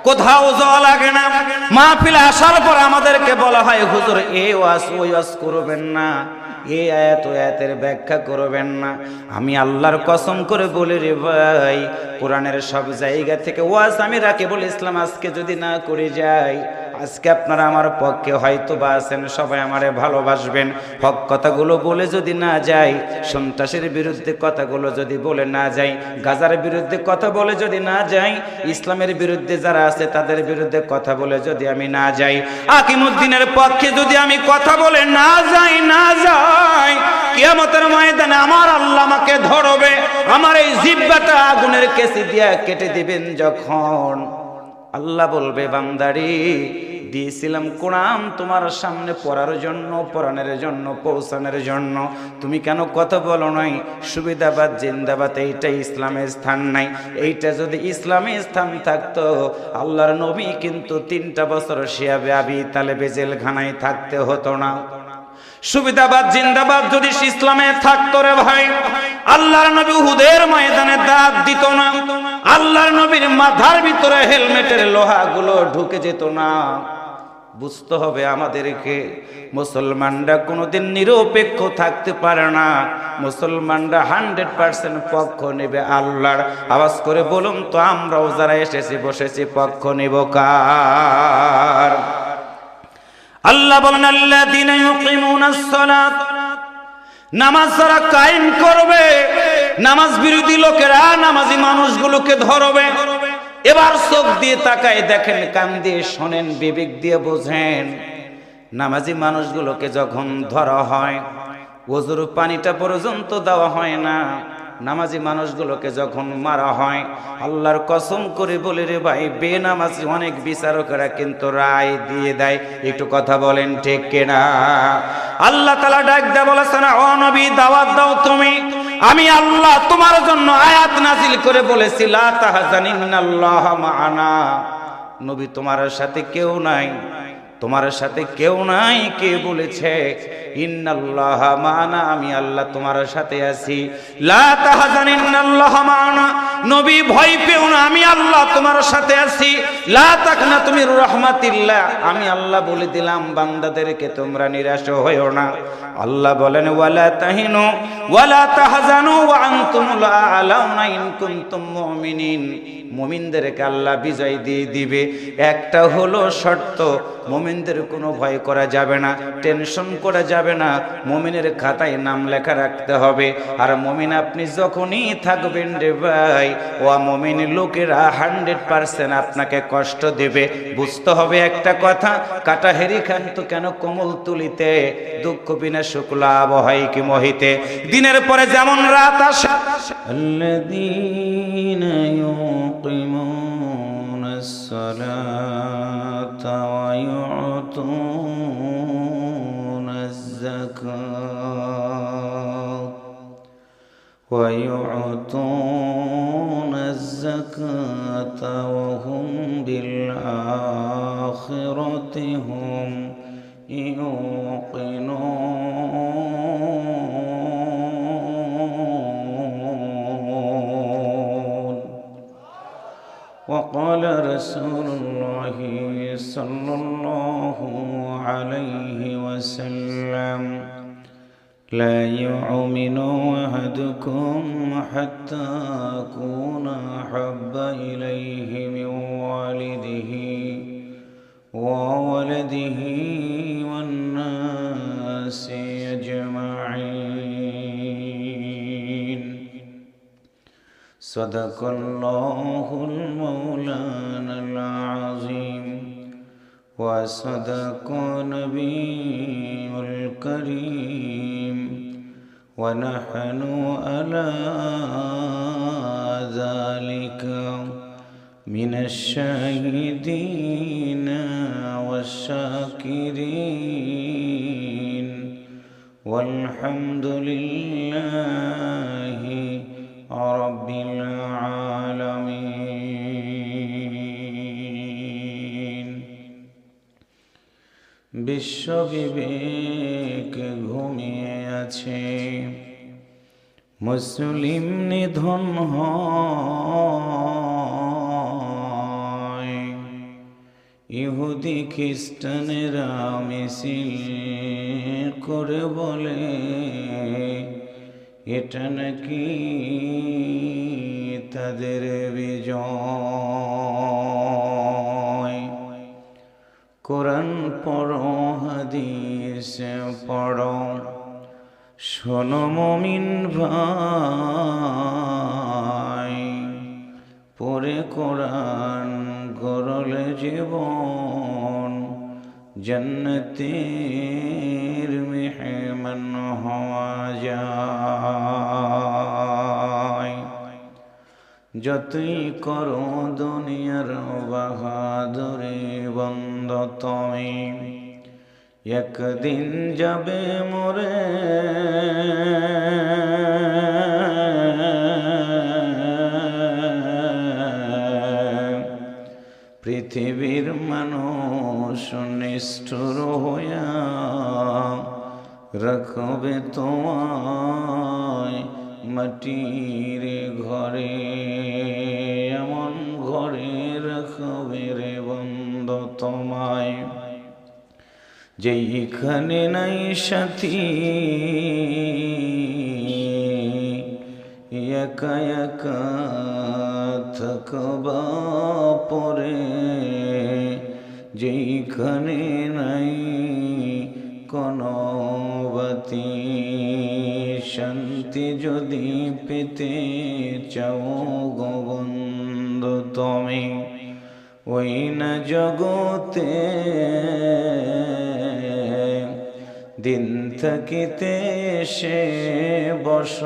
কোথাও যাওয়া লাগে না। মাহফিলে আসার পর আমাদেরকে বলা হয়, হুজুর এই ওয়াজ ওই ওয়াজ করবেন না, এই আয়াত ওই আয়াতের ব্যাখ্যা করবেন না। আমি আল্লাহর কসম করে বলি রে ভাই, কোরআনের সব জায়গা থেকে ওয়াজ আমি রাকিবুল ইসলাম আজকে যদি না করে যাই, আজকে আপনারা আমার পক্ষে হয়তো বা আছেন, সবাই আমারে ভালোবাসবেন। হক কথাগুলো বলে যদি না যাই, সন্ত্রাসের বিরুদ্ধে কথাগুলো যদি বলে না যাই, গাজার বিরুদ্ধে কথা বলে যদি না যাই, ইসলামের বিরুদ্ধে যারা আছে তাদের বিরুদ্ধে কথা বলে যদি আমি না যাই, আকিমুদ্দিনের পক্ষে যদি আমি কথা বলে না যাই, কিয়ামতের ময়দানে আমার আল্লাহ আমাকে ধরবে, আমার এই জিহ্বাটা আগুনের কেসি দিয়া কেটে দিবেন। যখন আল্লাহ বলবে, বান্দারি দিয়েছিলাম কোরআন তোমার সামনে পড়ার জন্য, পড়ানোর জন্য, পৌঁছানোর জন্য। তুমি কেন কথা বলো নাই? সুবিধাবাদ জিন্দাবাদ, এইটা ইসলামের স্থান নাই। এইটা যদি ইসলামের স্থান থাকতো, আল্লাহর নবী কিন্তু 3টা বছর শিয়াবে আবি তালেবে জেলখানায় থাকতে হতো না। সুবিধাবাদ জিন্দাবাদ যদি ইসলামে থাকতো রে ভাই, আল্লাহর নবী উহুদের ময়দানে দাঁত দিত না, আল্লাহর নবীর মাথার ভিতরে হেলমেটের লোহাগুলো ঢুকে যেত না। বুঝতে হবে আমাদেরকে, মুসলমানরা কোনোদিন নিরপেক্ষ থাকতে পারে না। মুসলমানরা 100% পক্ষ নেবে আল্লাহর। আওয়াজ করে বলুন তো, আমরাও যারা এসেছি বসেছি পক্ষ নেব কার? আল্লাহ বলেন আল্লাযীনা ইউকিমুনাস সালাত, নামাজ যারা কায়েম করবে, নামাজ বিরোধী লোকেরা নামাজি মানুষগুলোকে ধরবে। এবার চোখ দিয়ে তাকায় দেখেন, কান দিয়ে শোনেন, বিবেক দিয়ে বোঝেন। নামাজি মানুষগুলোকে যখন ধরা হয়, ওযুর পানিটা পর্যন্ত দেওয়া হয় না। নামাজি মানুষগুলোকে যখন মারা হয়, আল্লাহর কসম করে বলে রে ভাই, বেনামাজি অনেক বিচারকেরা কিন্তু রায় দিয়ে দেয়। একটু কথা বলেন ঠিক কিনা? আল্লাহ তাআলা ডাক দেয়া বলেছেন, ও নবী দাওয়াত দাও তুমি, আমি আল্লাহ তোমার জন্য আয়াত নাজিল করে বলেছি, লা তাহজান ইন্নাল্লাহা মা'ানা। নবী তোমার সাথে কেউ নাই, তোমার সাথে কেউ নাই। কে বলেছে? ইন্নাল্লাহা মা'ানা, আমি আল্লাহ তোমার সাথে আছি। লা তাহজান ইন্নাল্লাহা মা'ানা, নবী ভয় পেও না, আমি আল্লাহ তোমার সাথে আছি। লা তাকনাতু মির রাহমাতিল্লাহ, আমি আল্লাহ বলে দিলাম বান্দাদেরকে তোমরা নিরাশ হইও না। আল্লাহ বলেন, ওয়ালা তাহিনু ওয়ালা তাহজানু ওয়া আনতুমুল আ'লাউনা ইন কুনতুম মুমিনিন। মুমিনদেরকে আল্লাহ বিজয় দিয়ে দিবে। একটা হলো শর্ত, মুমিনদের কোনো ভয় করা যাবে না, টেনশন করা যাবে না। মুমিনের খাতায় নাম লেখা রাখতে হবে। আর মুমিন আপনি যখনই থাকবেন রে ভাই, ও মুমিন লোকেরা 100% আপনাকে কষ্ট দেবে। বুঝতে হবে একটা কথা, কাটা হেরি খান তো কেন কোমল তুলিতে, দুঃখ বিনা সুখ লাভ হয় কি মহিতে। দিনের পরে যেমন রাত আসে, আল্লাযীনা ইউকিমুনাস সালাতা ওয়া ইউতুনাজ যাকাত ওয়া ইউতুনাজ যাকাতা ওয়া হুম বিল আখিরাতি হুম ইউকিনুন। وقال رسول الله صلى الله عليه وسلم لا يؤمن أحدكم حتى أكون أحب إليه من والده وولده والناس أجمعين. صدق الله المولانا العظيم وصدق نبيه الكريم ونحن على ذلك من الشاهدين والشاكرين والحمد لله رب العالمين. বিশ্ব বিবেক ঘুমিয়ে আছে, মুসলিম নিধন হয়, ইহুদি খ্রিস্টানেরা মিছিল করে বলে এটা নাকি তাদের বিজয়। কোরআন পড়ো, হাদিস পড়ো, শোনো মুমিন ভাই, পড়ে কোরআন গড়লে জীবন, জান্নাতের মেহমান হওয়া যায়। যতই করো দুনিয়ার বাহাদুরি বন্ধ তুমি, একদিন যাবে মরে। পৃথিবীর মানুষ নিষ্ঠুর হইয়া রাখবে তোমায় মাটির ঘরে, এমন ঘরে রাখবে রে বন্ধু তোমায়, যেইখানে নাই সাথী, একা একা থাকবা পরে, যেইখানে নাই কোনো বাতি, শান্তি যদি পেতে চাও গো বন্ধু তুমি, ওই না জগতে দিন থাকিতে সে বস,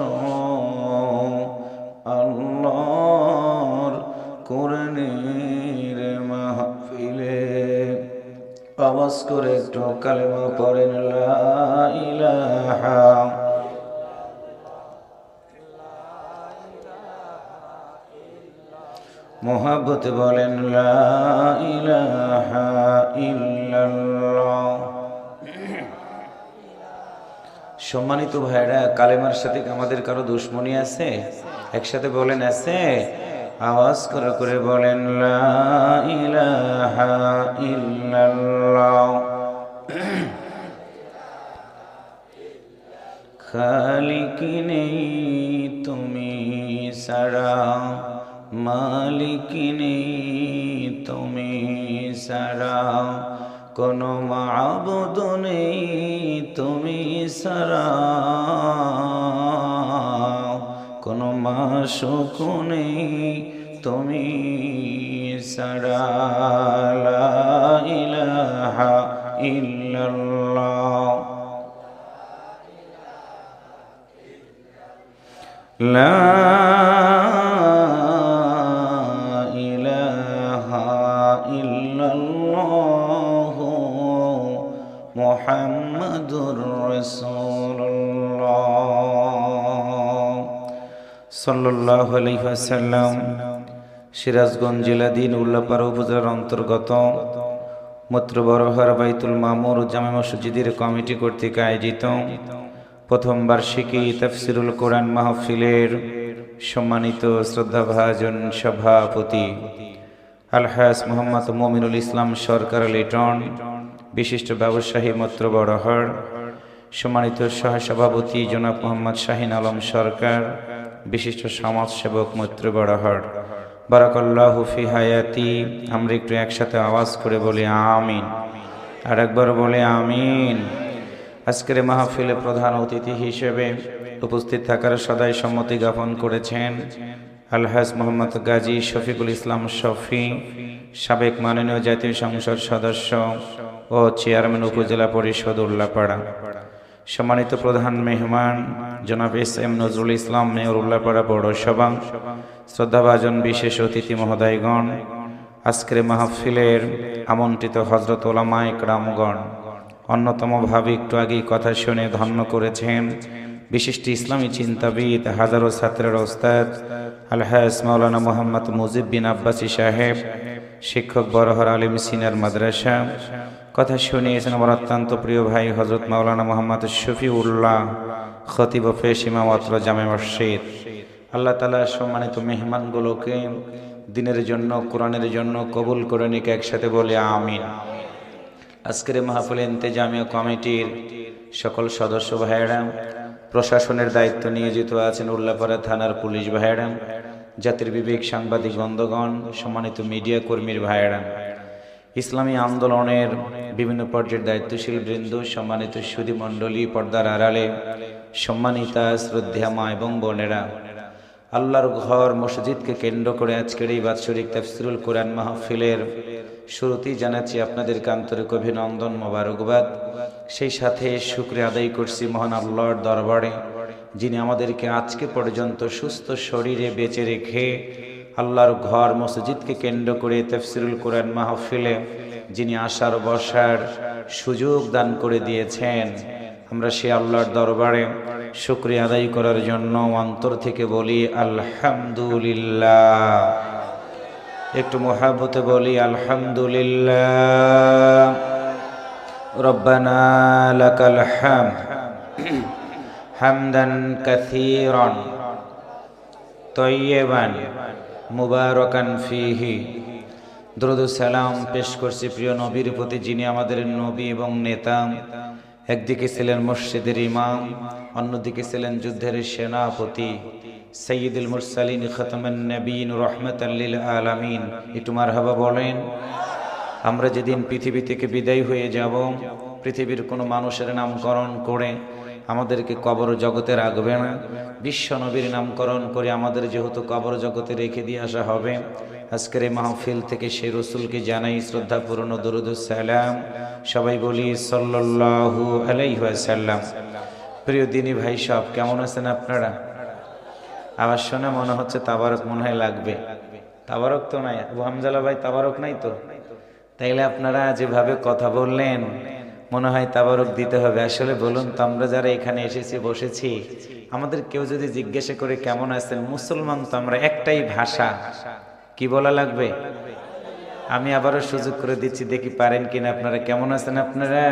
আল্লাহর কোরআনের মাহফিলে। আওয়াজ করে একটু কালেমা পড়েন লা ইলাহা, মোহাব্বতে বলেন লা ইলাহা ইল্লাল্লাহ। সম্মানিত ভাইরা, কালেমার সাথে আমাদের কারো দুশ্মনী আছে? একসাথে বলেন আছে। আওয়াজ করে করে বলেন লা ইলাহা ইল্লাল্লাহ। খালিক নেই তুমি সারা, মালিক নেই তুমি সারা, কোনো মাবুদ নেই তুমি সারা, কোনো মাশুক নেই তুমি সারা। লা ইলাহা ইল্লাল্লাহ, লা ইলাহা ইল্লাল্লাহ মুহাম্মাদুর রাসূলুল্লাহ সাল্লাল্লাহু আলাইহি ওয়াসাল্লাম। সিরাজগঞ্জ জেলাধীন উল্লাপাড়া উপজেলার অন্তর্গত মূত্রবরহার বাইতুল মামুর জামে মসজিদের কমিটি কর্তৃক আয়োজিত প্রথম বার্ষিকী তাফসিরুল কোরআন মাহফিলের সম্মানিত শ্রদ্ধাভাজন সভাপতি আলহাজ মোহাম্মদ মমিনুল ইসলাম সরকার লিটন, বিশিষ্ট ব্যবসায়ী মূত্রবরহার, সম্মানিত সহসভাপতি জনাব মোহাম্মদ শাহিন আলম সরকার, বিশিষ্ট সমাজসেবক মূত্রবরহার, বারাকাল্লাহু ফি হায়াতি। আমরা একটু একসাথে আওয়াজ করে বলি আমিন, আর একবার বলি আমিন। আজকের মাহফিলে প্রধান অতিথি হিসেবে উপস্থিত থাকার সদাই সম্মতি জ্ঞাপন করেছেন আলহাজ মোহাম্মদ গাজী শফিকুল ইসলাম শফি, সাবেক মাননীয় জাতীয় সংসদ সদস্য ও চেয়ারম্যান উপজেলা পরিষদ উল্লাপাড়া। সম্মানিত প্রধান মেহমান জনাব এস.এম. নজরুল ইসলাম, মেয়র উল্লাপাড়া পৌরসভা, শ্রদ্ধাভাজন বিশেষ অতিথি মহোদয়গণ, আজকের মাহফিলের আমন্ত্রিত হযরত উলামায়ে কেরামগণ, অন্যতমভাবে একটু আগেই কথা শুনে ধন্য করেছেন বিশিষ্ট ইসলামী চিন্তাবিদ, হাজারো ছাত্রের ওস্তাদ আলহাজ মাওলানা মোহাম্মদ মুজিব বিন আব্বাসী সাহেব, শিক্ষক বরহর আলিম সিনিয়র মাদ্রাসা। কথা শুনিয়েছেন আমার অত্যন্ত প্রিয় ভাই হযরত মাওলানা মোহাম্মদ শফিউল্লাহ, খতিব ফেস ইমামত জামে মসজিদ। আল্লাহ তাআলা সম্মানিত মেহমানগুলোকে দিনের জন্য, কোরআনের জন্য কবুল করে নিক, একসাথে বলে আমিন। আজকের মাহফিল ইন্তেজামিয়া কমিটির সকল সদস্য ভাইয়েরা, প্রশাসনের দায়িত্ব নিয়োজিত আছেন উল্লাপাড়া থানার পুলিশ ভাইয়েরা, জাতির বিবেক সাংবাদিক বন্ধুগণ, সম্মানিত মিডিয়া কর্মীর ভাইয়েরা, ইসলামী আন্দোলনের বিভিন্ন পর্যায়ের দায়িত্বশীল বৃন্দ, সম্মানিত সুধী মণ্ডলী, পর্দার আড়ালে সম্মানিতা শ্রদ্ধা মা এবং বোনেরা, আল্লাহর ঘর মসজিদকে কেন্দ্র করে আজকের এই বাৎসরিক তাফসিরুল কোরআন মাহফিলের শুরুতেই জানাচ্ছি আপনাদেরকে আন্তরিক অভিনন্দন, মোবারকবাদ। সেই সাথে শুকরিয়া আদায় করছি মহান আল্লাহর দরবারে, যিনি আমাদেরকে আজকে পর্যন্ত সুস্থ শরীরে বেঁচে রেখে আল্লাহর ঘর মসজিদকে কেন্দ্র করে তাফসীরুল কোরআন মাহফিলে যিনি আসার বসার সুযোগ দান করে দিয়েছেন, আমরা সে আল্লাহর দরবারে শুকরিয়া আদায় করার জন্য অন্তর থেকে বলি আলহামদুলিল্লাহ। একটু মুহাব্বতে বলি আলহামদুলিল্লাহ। রব্বানা লাকাল হামদ হামদান কাসীরান তাইয়্যিবান মুবারাকান ফীহি। দরুদ ও সালাম পেশ করছি প্রিয় নবীর প্রতি, যিনি আমাদের নবী এবং নেতা। একদিকে ছিলেন মসজিদের ইমাম, অন্যদিকে ছিলেন যুদ্ধের সেনাপতি, সাইয়্যিদুল মুরসালিন খাতামান নবীন রাহমাতাল লিল আলামিন। একটু মারহাবা বলেন। আমরা যেদিন পৃথিবী থেকে বিদায় হয়ে যাব, পৃথিবীর কোনো মানুষের নামকরণ করে আমাদেরকে কবর জগতে রাখবে না, বিশ্ব নবীর নামকরণ করে আমাদের যেহেতু কবর জগতে রেখে দিয়ে আসা হবে, আজকের এই মাহফিল থেকে সেই রসুলকে জানাই শ্রদ্ধাপূর্ণ দরুদ ও সালাম। সবাই বলি সাল্লাল্লাহু আলাইহি ওয়াসাল্লাম। প্রিয় দিনী ভাই সব, কেমন আছেন আপনারা? আবার শুনে মনে হচ্ছে তাবারক মনে হয় লাগবে। তাবারক তো নাই, আবু হামজালা ভাই তাবারক নাই তো? তাইলে আপনারা যেভাবে কথা বললেন মনে হয় তাবারক দিতে হবে। আসলে বলুন তো, আমরা যারা এখানে এসেছি বসেছি, আমাদের কেউ যদি জিজ্ঞাসা করে কেমন আছেন, মুসলমান তো আমরা, একটাই ভাষা, কি বলা লাগবে? আমি আবারও সুযোগ করে দিচ্ছি, দেখি পারেন কিনা আপনারা। কেমন আছেন আপনারা?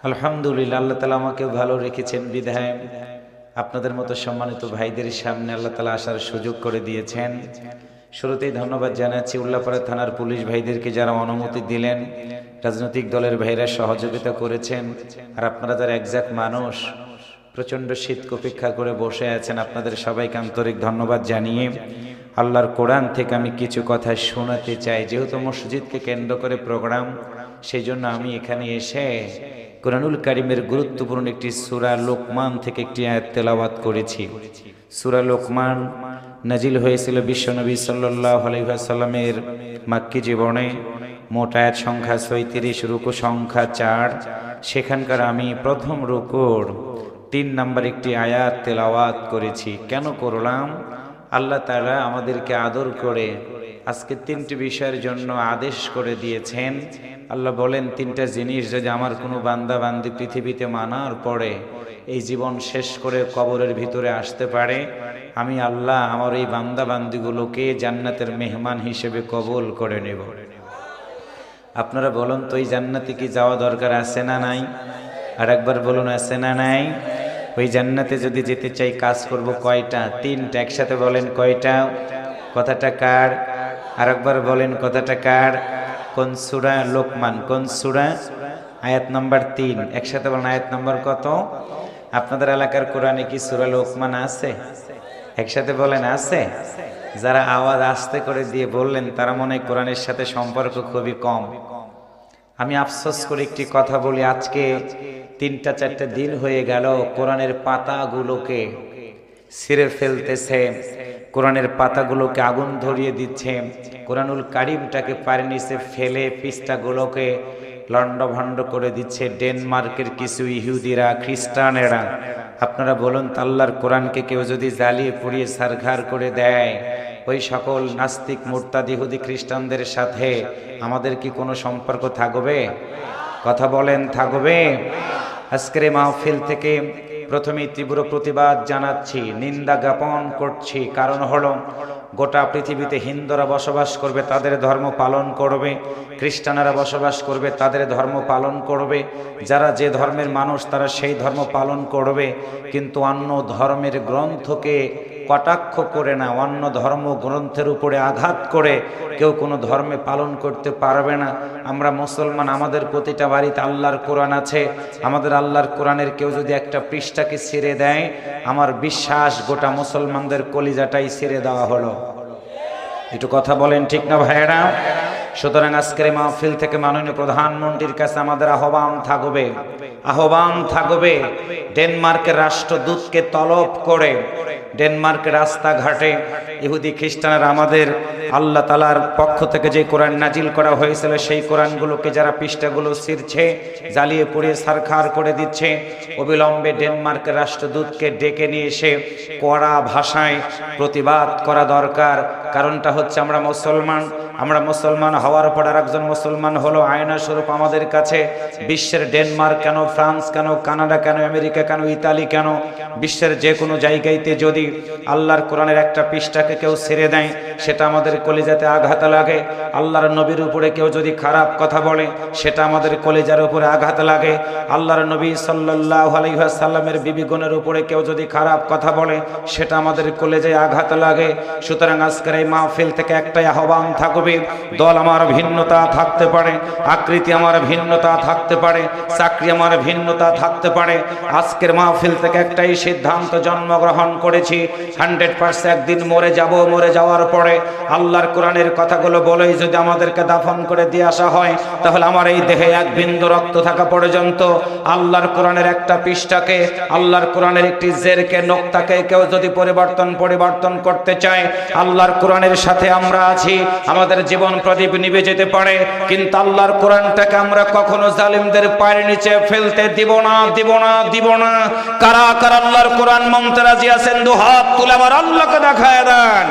আলহামদুলিল্লাহ। আল্লাহ তাআলা আমাকে ভালো রেখেছেন বিধায় আপনাদের মতো সম্মানিত ভাইদের সামনে আল্লাহ তাআলা আসার সুযোগ করে দিয়েছেন। শুরুতেই ধন্যবাদ জানাচ্ছি উল্লাপাড়া থানার পুলিশ ভাইদেরকে, যারা অনুমতি দিলেন, রাজনৈতিক দলের ভাইরা সহযোগিতা করেছেন, আর আপনারা যারা একজাক্ট মানুষ প্রচণ্ড শীতকে উপেক্ষা করে বসে আছেন, আপনাদের সবাইকে আন্তরিক ধন্যবাদ জানিয়ে আল্লাহর কোরআন থেকে আমি কিছু কথা শোনাতে চাই। যেহেতু মসজিদকে কেন্দ্র করে প্রোগ্রাম, সেই জন্য আমি এখানে এসে কোরআনুল কারীমের গুরুত্বপূর্ণ একটি সূরা লোকমান থেকে একটি আয়াত তেলাওয়াত করেছি। সূরা লোকমান নাজিল হয়েছিল বিশ্বনবী সাল্লাল্লাহু আলাইহি ওয়াসাল্লামের মাক্কি জীবনে। মোট আয়াত সংখ্যা ৩৬, রুকু সংখ্যা ৪। সেখানকার আমি প্রথম রুকুর ৩ নম্বর একটি আয়াত তেলাওয়াত করেছি। কেন করলাম? আল্লাহ তাআলা আমাদেরকে আদর করে আজকে ৩টি বিষয়ের জন্য আদেশ করে দিয়েছেন। আল্লাহ বলেন, ৩টা জিনিস যদি আমার কোনো বান্দা বান্দি পৃথিবীতে মানার পরে এই জীবন শেষ করে কবরের ভিতরে আসতে পারে, আমি আল্লাহ আমার এই বান্দা বান্দিগুলোকে জান্নাতের মেহমান হিসেবে কবুল করে নেব। আপনারা বলুন তো, এই জান্নাতে কি যাওয়া দরকার আছে না নাই? আর একবার বলুন, আছে না নাই? ওই জান্নাতে যদি যেতে চাই কাজ করব কয়টা? 3টা। একসাথে বলেন কয়টা? কথাটা কার? আর একবার বলেন কথাটা কার? কোন সূরা? লোকমান। কোন সূরা? আয়াত নাম্বার 3। একসাথে বলেন আয়াত নাম্বার কত? আপনাদের এলাকার কোরআনে কি সূরা লোকমান আছে? একসাথে বলেন আছে? যারা আওয়াজ আস্তে করে দিয়ে বললেন তারা মনে হয় কোরআনের সাথে সম্পর্ক খুবই কম। আমি আফসোস করে একটি কথা বলি, আজকে 3-4টা দিন হয়ে গেল কোরআনের পাতাগুলোকে ছিঁড়ে ফেলতেছে, কোরআনের পাতাগুলোকে আগুন ধরিয়ে দিচ্ছে, কোরআনুল কারীমটাকে পায়ের নিচে ফেলে পৃষ্ঠাগুলোকে লন্ডভন্ড করে দিচ্ছে ডেনমার্কের কিছু ইহুদিরা, খ্রিস্টানেরা। আপনারা বলুন, আল্লাহর কোরআনকে কেউ যদি জ্বালিয়ে পুড়িয়ে ছারখার করে দেয়, ওই সকল নাস্তিক মুরতাদ ইহুদি খ্রিস্টানদের সাথে আমাদের কি কোনো সম্পর্ক থাকবে? কথা বলেন, থাকবে? আজকের এই মাহফিল থেকে প্রথমেই তীব্র প্রতিবাদ জানাচ্ছি, নিন্দা জ্ঞাপন করছি। কারণ হলো, গোটা পৃথিবীতে হিন্দুরা বসবাস করবে, তাদের ধর্ম পালন করবে, খ্রিস্টানেরা বসবাস করবে, তাদের ধর্ম পালন করবে, যারা যে ধর্মের মানুষ তারা সেই ধর্ম পালন করবে। কিন্তু অন্য ধর্মের গ্রন্থকে কটাক্ষ করে না, অন্য ধর্ম গ্রন্থের উপরে আঘাত করে কেউ কোনো ধর্মে পালন করতে পারবে না। আমরা মুসলমান, আমাদের প্রতিটা বাড়িতে আল্লাহর কোরআন আছে। আমাদের আল্লাহর কোরআনের কেউ যদি একটা পৃষ্ঠাকে ছিঁড়ে দেয়, আমার বিশ্বাস গোটা মুসলমানদের কলিজাটাই ছিঁড়ে দেওয়া হলো। একটু কথা বলেন, ঠিক না ভাইয়েরা? সুতরাং আজকের মাহফিল থেকে মাননীয় প্রধানমন্ত্রীর কাছে আমাদের আহ্বান থাকবে, ডেনমার্কের রাষ্ট্রদূতকে তলব করে ডেনমার্কের রাস্তাঘাটে ইহুদি খ্রিস্টানরা আমাদের আল্লাহ তাআলার পক্ষ থেকে যে কোরআন নাজিল করা হয়েছিল সেই কোরআনগুলোকে যারা পৃষ্ঠাগুলো ছিঁড়ছে, জ্বালিয়ে পুড়িয়ে ছারখার করে দিচ্ছে, অবিলম্বে ডেনমার্কের রাষ্ট্রদূতকে ডেকে নিয়ে এসে কড়া ভাষায় প্রতিবাদ করা দরকার। কারণটা হচ্ছে আমরা মুসলমান হওয়ার পর আর একজন মুসলমান হলো আয়না স্বরূপ আমাদের কাছে। বিশ্বের ডেনমার্ক কেন, ফ্রান্স কেন, কানাডা কেন, আমেরিকা কেন, ইতালি কেন, বিশ্বের যে কোনো জায়গাতে যদি আল্লাহর কোরআনের একটা পৃষ্ঠাকে কেউ ছেড়ে দেয় সেটা আমাদের কলিজাতে আঘাত লাগে। আল্লাহর নবীর উপরে কেউ যদি খারাপ কথা বলে সেটা আমাদের কলিজার উপরে আঘাত লাগে। আল্লাহর নবী সাল্লাল্লাহু আলাইহি ওয়াসাল্লামের বিবিগণের উপরে কেউ যদি খারাপ কথা বলে সেটা আমাদের কলিজায় আঘাত লাগে। সুতরাং আজকের এই মাহফিল থেকে একটাই আহ্বান থাকবে, দল আমার ভিন্নতা থাকতে পারে, আকৃতি আমার ভিন্নতা থাকতে পারে, চাকরি আমার ভিন্নতা থাকতে পারে, আজকের মাহফিল থেকে একটাই সিদ্ধান্ত জন্মগ্রহণ করেছি, 100% একদিন মরে যাব। মরে যাওয়ার পরে আল্লাহর কোরআনের কথাগুলো বলেই যদি আমাদেরকে দাফন করে দিয়ে আসা হয়, তাহলে আমার এই দেহে এক বিন্দু রক্ত থাকা পর্যন্ত আল্লাহর কোরআনের একটা পৃষ্ঠাকে, আল্লাহর কোরআনের একটি জেরকে, নোক্তাকে কেউ যদি পরিবর্তন করতে চায়, আল্লাহর কোরআনের সাথে আমরা আছি, আমাদের জীবন প্রদীপ নিভে যেতে পারে, কিন্তু আল্লাহর কোরআনটাকে আমরা কখনো জালিমদের পায়ের নিচে ফেলতে দিব না। কারা কারা আল্লাহর কোরআন মানতে রাজি আছেন? দুহাত তুলে আবার আল্লাহকে দেখায় দেন।